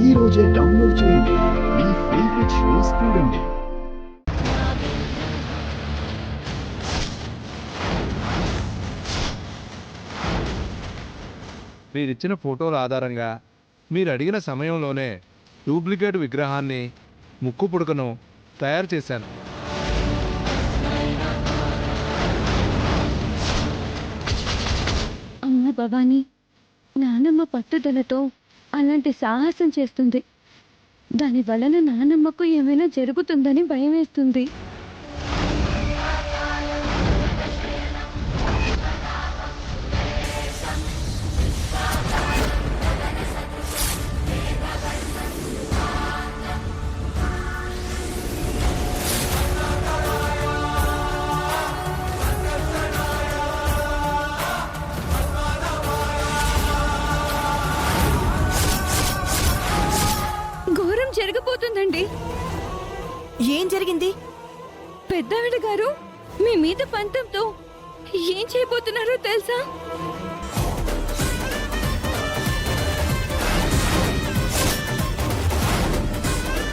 ఈ రోజే డౌన్లోడ్ చేయండి. మీ ఫేవరెట్ షోస్ చూడండి. మీరిచ్చిన ఫోటోల ఆధారంగా మీరు అడిగిన సమయంలోనే డూప్లికేట్ విగ్రహాన్ని ముక్కు పుడకను తయారు చేశాను. అమ్మ భవానీ, నానమ్మ పట్టుదలతో అలాంటి సాహసం చేస్తుంది. దాని వలన నానమ్మకు ఏమైనా జరుగుతుందని భయమేస్తుంది. ఘోరం జరగబోతుందండి. ఏం జరిగింది? పెద్దావిడ గారు మీ మీద పంతంతో ఏం చేయబోతున్నారో తెలుసా?